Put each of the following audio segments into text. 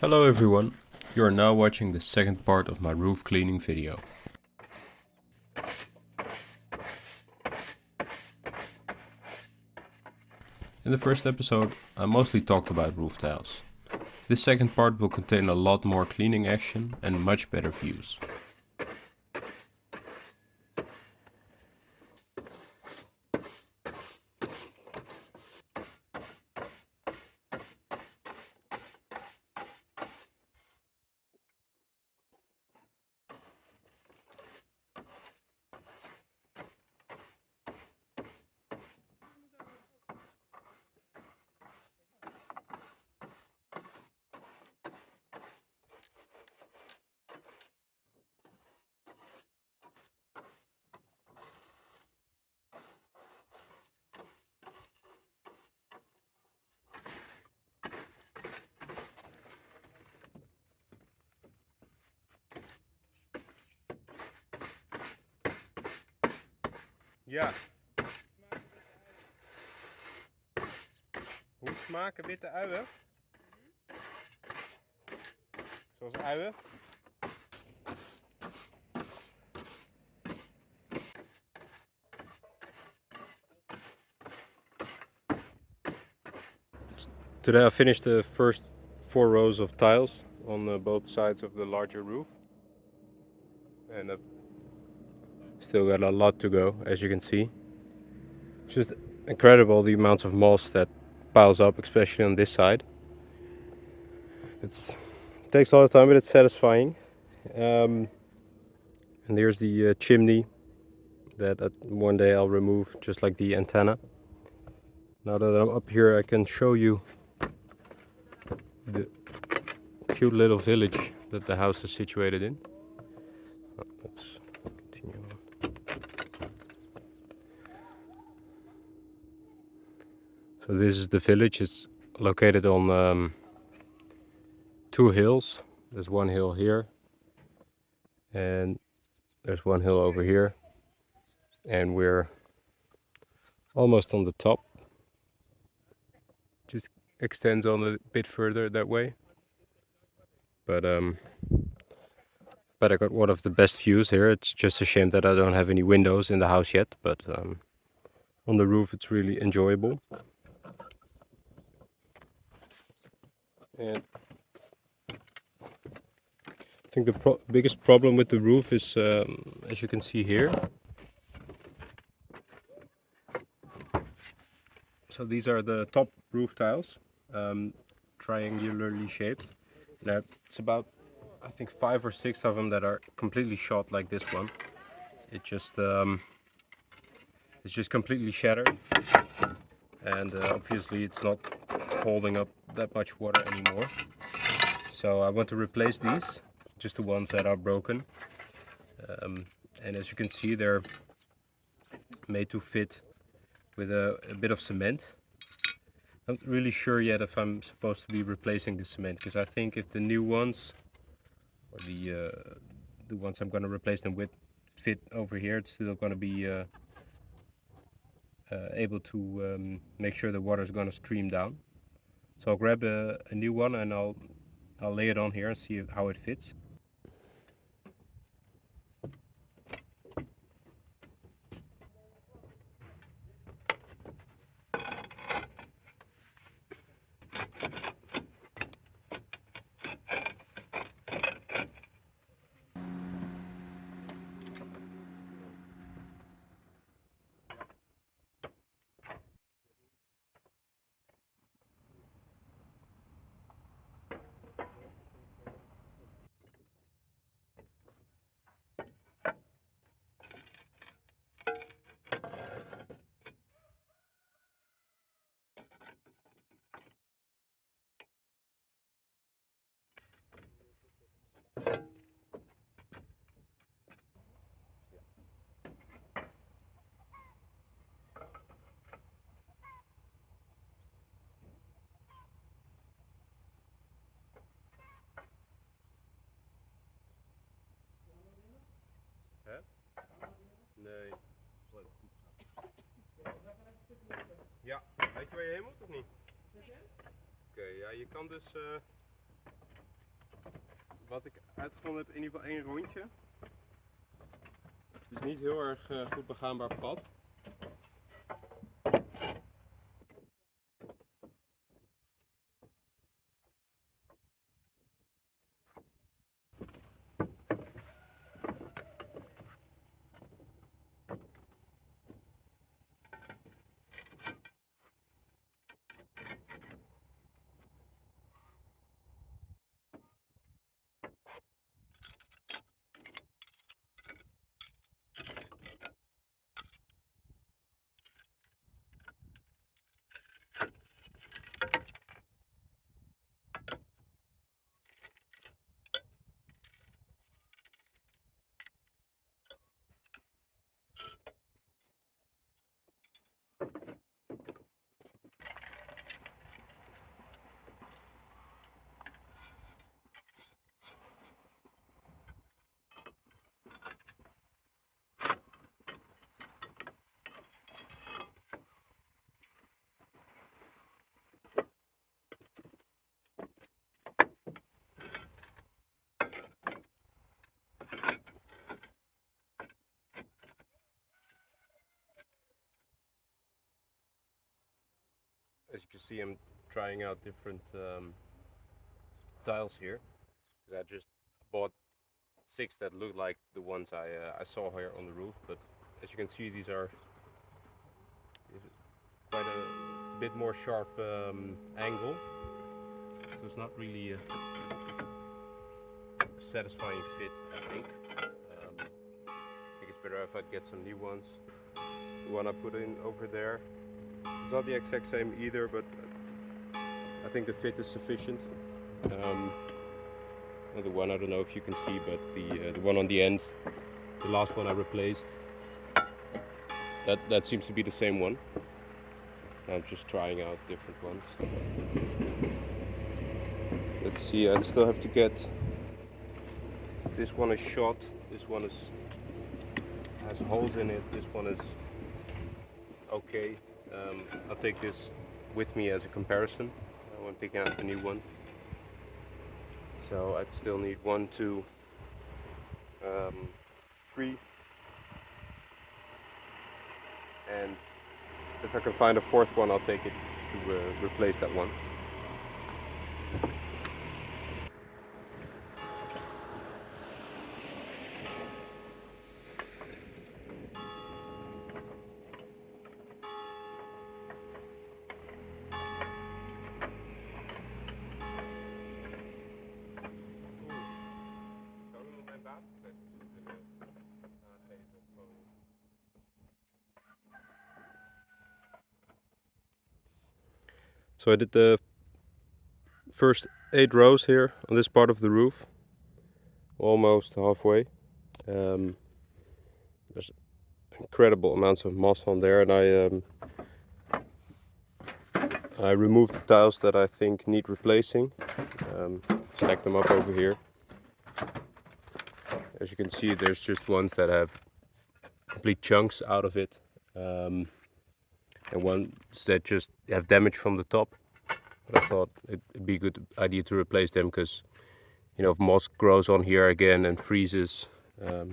Hello everyone, you are now watching the second part of my roof cleaning video. In the first episode I mostly talked about roof tiles. This second part will contain a lot more cleaning action and much better views. Ja. Hoe smaken witte uien? Zoals uien. Today I finished the first 4 rows of tiles on both sides of the larger roof. And I've still got a lot to go, as you can see. It's just incredible the amounts of moss that piles up, especially on this side. It takes a lot of time, but it's satisfying. And here's the chimney that one day I'll remove, just like the antenna. Now that I'm up here, I can show you the cute little village that the house is situated in. Let's continue on. So this is the village. It's located on 2 hills. There's one hill here, and there's one hill over here, and we're almost on the top. Just extends on a bit further that way. But I got one of the best views here. It's just a shame that I don't have any windows in the house yet, but on the roof it's really enjoyable. And I think the biggest problem with the roof is, as you can see here. So these are the top roof tiles, triangularly shaped. And it's about, I think, 5 or 6 of them that are completely shot like this one. It's just completely shattered, and obviously it's not holding up that much water anymore. So I want to replace these, just the ones that are broken. And as you can see, they're made to fit with a bit of cement. I'm not really sure yet if I'm supposed to be replacing the cement, because I think if the new ones, or the ones I'm going to replace them with, fit over here, it's still going to be able to make sure the water is going to stream down. So I'll grab a new one and I'll lay it on here and see how it fits. Hè? Nee. Ja, weet je waar je heen moet of niet? Oké, ja, je kan dus Wat ik uitgevonden heb, in ieder geval 1 rondje. Het is niet heel erg goed begaanbaar pad. As you can see, I'm trying out different tiles here. I just bought 6 that look like the ones I saw here on the roof, but as you can see, these are quite a bit more sharp angle, so it's not really a satisfying fit, I think. I think it's better if I get some new ones. The one I put in over there, it's not the exact same either, but I think the fit is sufficient. The one, I don't know if you can see, but the one on the end, the last one I replaced, that seems to be the same one. I'm just trying out different ones. Let's see, I still have to get, this one is shot, this one has holes in it, this one is okay. I'll take this with me as a comparison when picking out the new one. So I still need 1, 2, 3, and if I can find a 4th one, I'll take it just to replace that one. So I did the first 8 rows here on this part of the roof, almost halfway. There's incredible amounts of moss on there, and I removed the tiles that I think need replacing. Stacked them up over here. As you can see, there's just ones that have complete chunks out of it, and ones that just have damage from the top. But I thought it'd be a good idea to replace them, because, you know, if moss grows on here again and freezes, I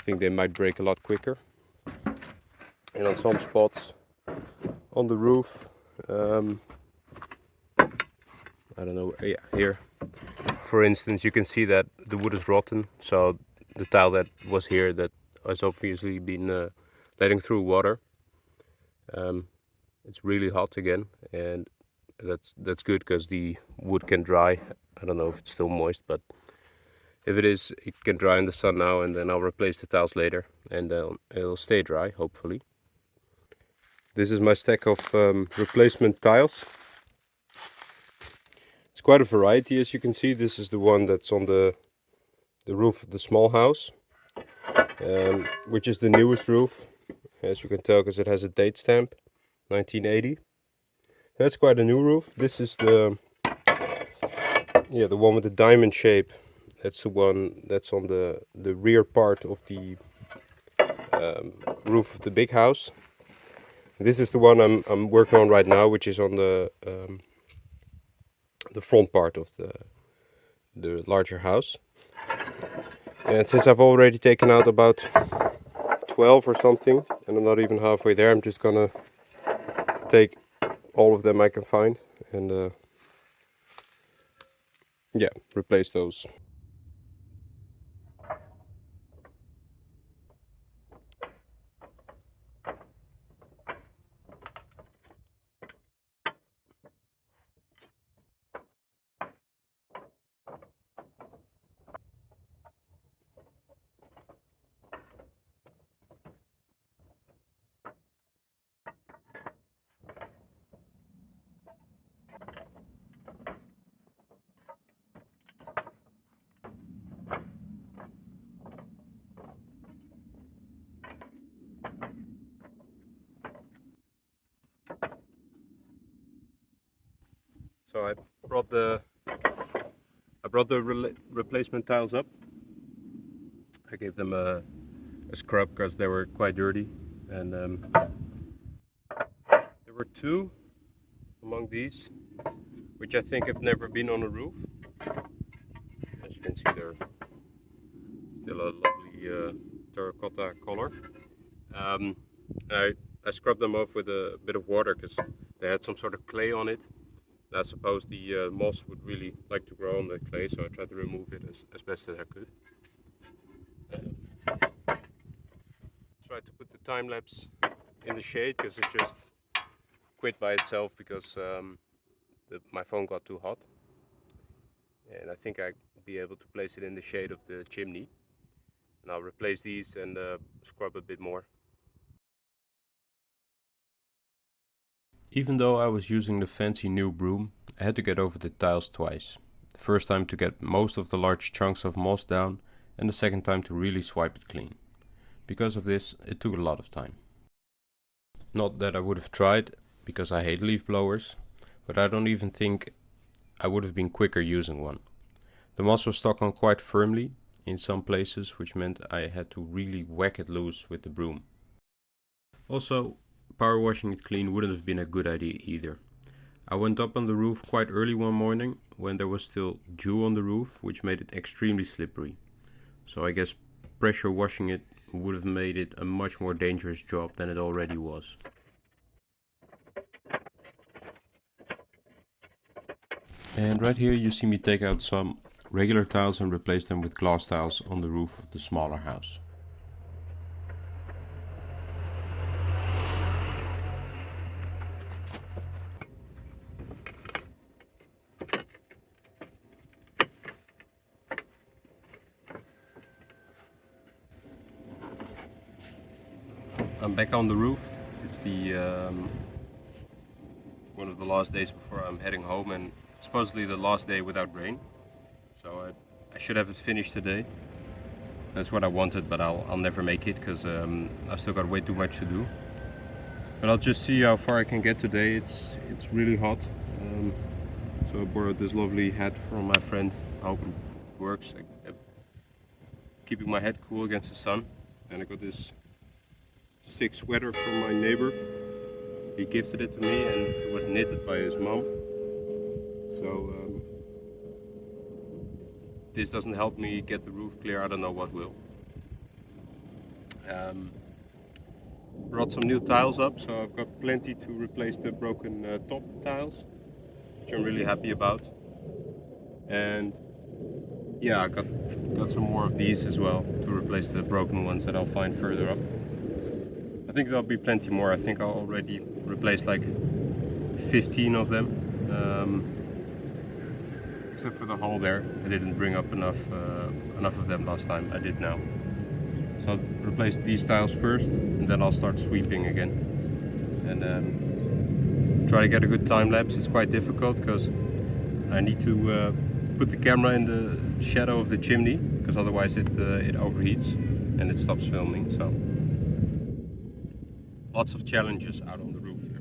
think they might break a lot quicker. And on some spots on the roof, I don't know, yeah, here for instance, you can see that the wood is rotten, so the tile that was here, that has obviously been letting through water. It's really hot again, and that's good, because the wood can dry. I don't know if it's still moist, but if it is, it can dry in the sun now, and then I'll replace the tiles later, and it'll stay dry, hopefully. This is my stack of replacement tiles. It's quite a variety, as you can see. This is the one that's on the roof of the small house, which is the newest roof, as you can tell, because it has a date stamp, 1980. That's quite a new roof. This is the one with the diamond shape. That's the one that's on the rear part of the roof of the big house. This is the one I'm working on right now, which is on the front part of the larger house. And since I've already taken out about 12 or something, and I'm not even halfway there, I'm just gonna take all of them I can find and yeah, replace those. So brought the I brought the replacement tiles up. I gave them a scrub because they were quite dirty, and there were two among these which I think have never been on a roof. As you can see, they're still a lovely terracotta color. Um, I scrubbed them off with a bit of water because they had some sort of clay on it. And I suppose the moss would really like to grow on the clay, so I tried to remove it as best as I could. Tried to put the time lapse in the shade because it just quit by itself because my phone got too hot. And I think I'd be able to place it in the shade of the chimney. And I'll replace these and scrub a bit more. Even though I was using the fancy new broom, I had to get over the tiles twice. The first time to get most of the large chunks of moss down, and the second time to really swipe it clean. Because of this, it took a lot of time. Not that I would have tried, because I hate leaf blowers, but I don't even think I would have been quicker using one. The moss was stuck on quite firmly in some places, which meant I had to really whack it loose with the broom. Also, power washing it clean wouldn't have been a good idea either. I went up on the roof quite early one morning when there was still dew on the roof, which made it extremely slippery. So I guess pressure washing it would have made it a much more dangerous job than it already was. And right here you see me take out some regular tiles and replace them with glass tiles on the roof of the smaller house. I'm back on the roof. It's the one of the last days before I'm heading home, and supposedly the last day without rain. So I should have it finished today. That's what I wanted, but I'll never make it because I've still got way too much to do. But I'll just see how far I can get today. It's really hot. So I borrowed this lovely hat from my friend. I hope it works. Keeping my head cool against the sun. And I got this sick sweater from my neighbor. He gifted it to me and it was knitted by his mom. So this doesn't help me get the roof clear. I don't know what will. Brought some new tiles up, so I've got plenty to replace the broken top tiles, which I'm really happy about. And yeah, I got some more of these as well to replace the broken ones that I'll find further up. I think there'll be plenty more. I think I'll already replaced like 15 of them. Except for the hole there. I didn't bring up enough of them last time. I did now. So I'll replace these tiles first, and then I'll start sweeping again. And try to get a good time lapse. It's quite difficult because I need to put the camera in the shadow of the chimney, because otherwise it overheats and it stops filming. So lots of challenges out on the roof here.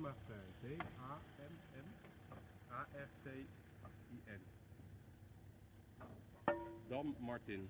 Dammartin. Dam Martin.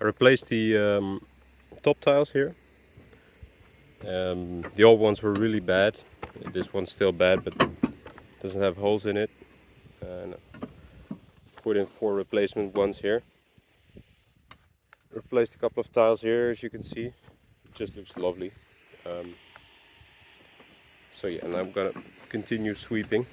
I replaced the top tiles here. The old ones were really bad. This one's still bad, but doesn't have holes in it. And put in 4 replacement ones here. Replaced a couple of tiles here, as you can see. It just looks lovely. So yeah, and I'm gonna continue sweeping.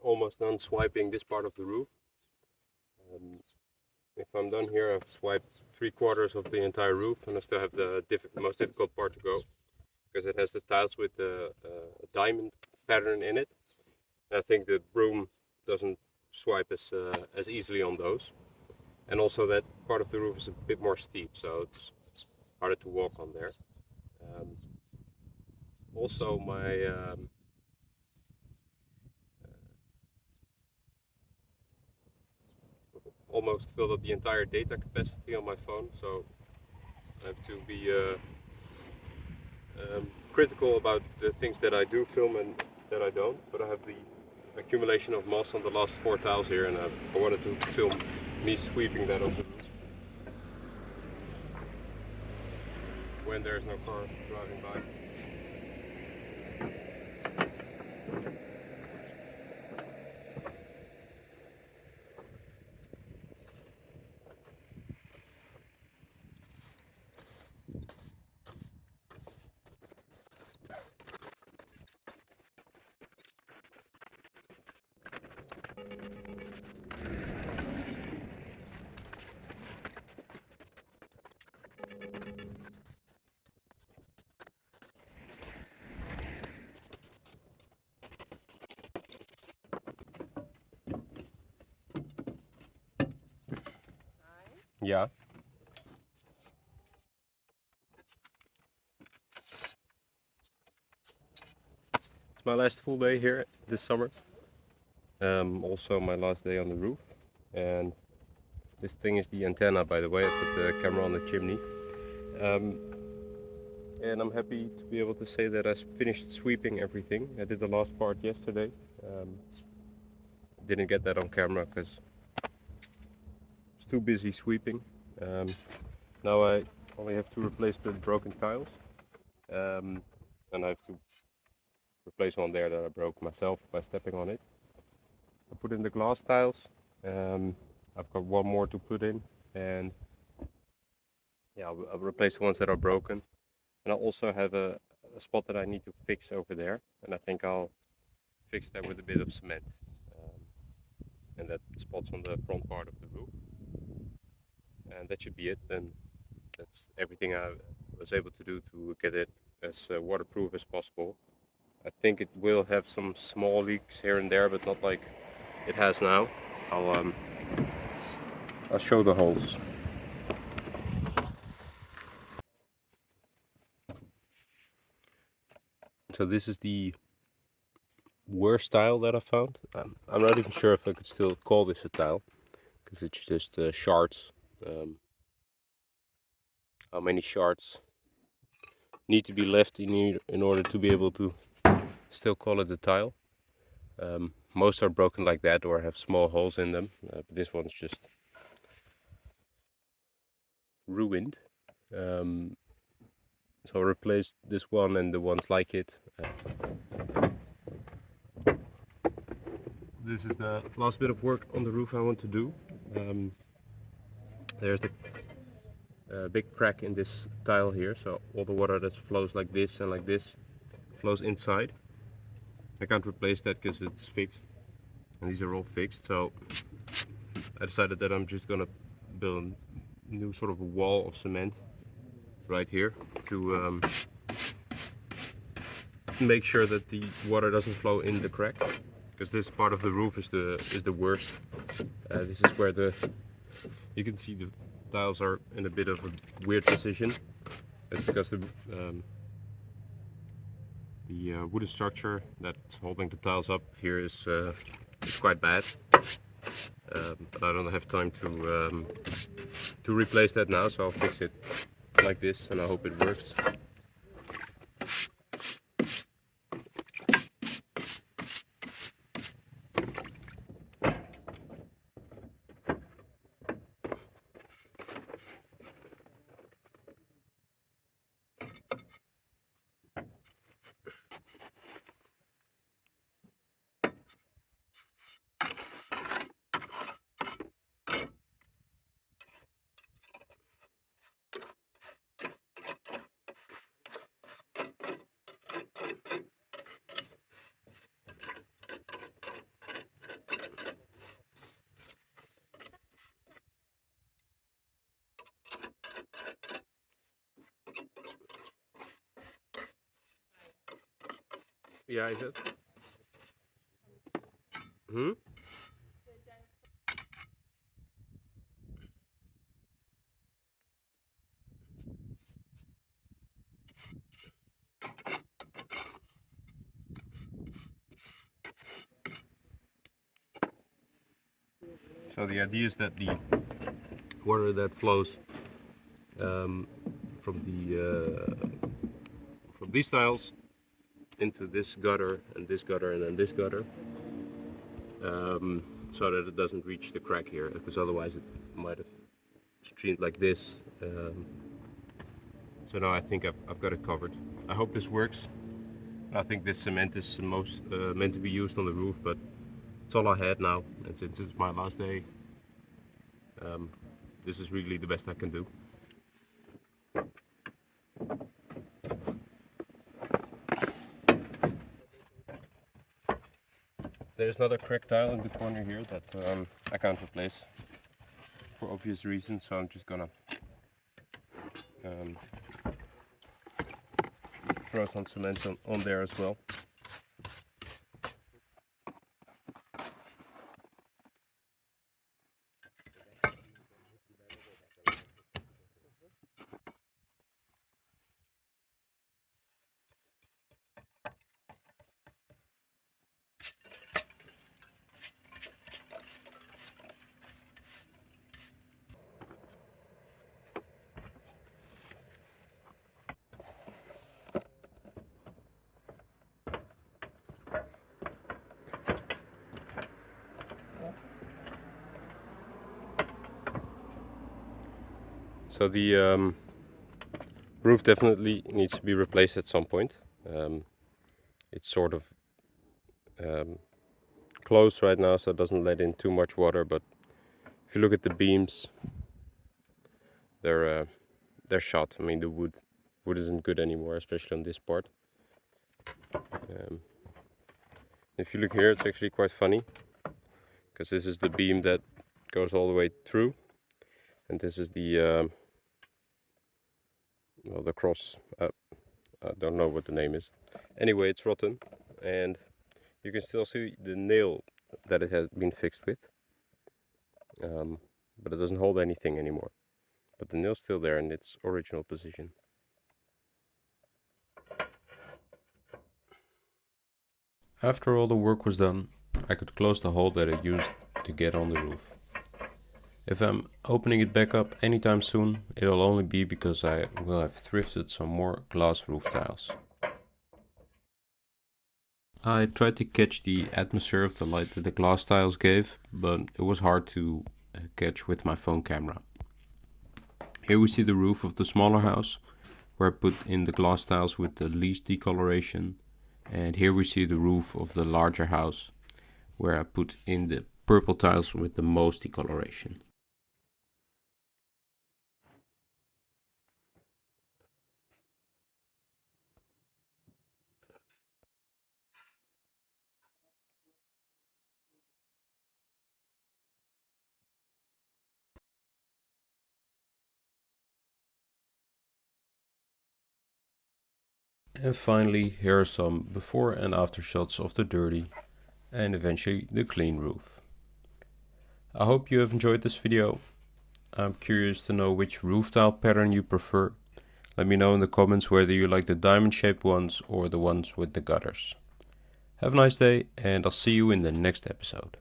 Almost done swiping this part of the roof. If I'm done here, I've swiped 3/4 of the entire roof, and I still have the most difficult part to go, because it has the tiles with the diamond pattern in it. And I think the broom doesn't swipe as easily on those. And also that part of the roof is a bit more steep, so it's harder to walk on there. Also, my almost filled up the entire data capacity on my phone, so I have to be critical about the things that I do film and that I don't. But I have the accumulation of moss on the last 4 tiles here, and I wanted to film me sweeping that over the roof when there's no car driving by. Yeah. It's my last full day here this summer. Also my last day on the roof. And this thing is the antenna, by the way. I put the camera on the chimney. And I'm happy to be able to say that I finished sweeping everything. I did the last part yesterday. Didn't get that on camera because I was too busy sweeping. Now I only have to replace the broken tiles. And I have to replace one there that I broke myself by stepping on it. I put in the glass tiles. I've got one more to put in, and yeah, I'll replace the ones that are broken. And I also have a spot that I need to fix over there, and I think I'll fix that with a bit of cement. And that spot's on the front part of the roof. And that should be it. Then that's everything I was able to do to get it as waterproof as possible. I think it will have some small leaks here and there, but not like it has now. I'll show the holes. So this is the worst tile that I found. I'm not even sure if I could still call this a tile, because it's just shards. How many shards need to be left in order to be able to still call it a tile? Most are broken like that or have small holes in them, but this one's just ruined. So I replaced this one and the ones like it. This is the last bit of work on the roof I want to do. There's a big crack in this tile here, so all the water that flows like this and like this flows inside. I can't replace that because it's fixed, and these are all fixed, so I decided that I'm just gonna build a new sort of a wall of cement right here to make sure that the water doesn't flow in the crack, because this part of the roof is the worst. This is where you can see the tiles are in a bit of a weird position. It's because the wooden structure that's holding the tiles up here is quite bad. But I don't have time to replace that now, so I'll fix it like this, and I hope it works. Yeah, is it? Hmm? So the idea is that the water that flows from these tiles into this gutter and this gutter and then this gutter, so that it doesn't reach the crack here, because otherwise it might have streamed like this. So now I think I've got it covered. I hope this works. I think this cement is most meant to be used on the roof, but it's all I had now, and since it's my last day, this is really the best I can do. There's another crack tile in the corner here that I can't replace for obvious reasons, so I'm just gonna throw some cement on there as well. So the roof definitely needs to be replaced at some point. It's sort of closed right now, so it doesn't let in too much water, but if you look at the beams, they're shot. I mean, the wood isn't good anymore, especially on this part. If you look here, it's actually quite funny, because this is the beam that goes all the way through, and this is the well, the cross. I don't know what the name is. Anyway, it's rotten, and you can still see the nail that it has been fixed with, but it doesn't hold anything anymore. But the nail's still there in its original position. After all the work was done, I could close the hole that I used to get on the roof. If I'm opening it back up anytime soon, it'll only be because I will have thrifted some more glass roof tiles. I tried to catch the atmosphere of the light that the glass tiles gave, but it was hard to catch with my phone camera. Here we see the roof of the smaller house, where I put in the glass tiles with the least decoloration, and here we see the roof of the larger house, where I put in the purple tiles with the most decoloration. And finally, here are some before and after shots of the dirty and eventually the clean roof. I hope you have enjoyed this video. I'm curious to know which roof tile pattern you prefer. Let me know in the comments whether you like the diamond shaped ones or the ones with the gutters. Have a nice day, and I'll see you in the next episode.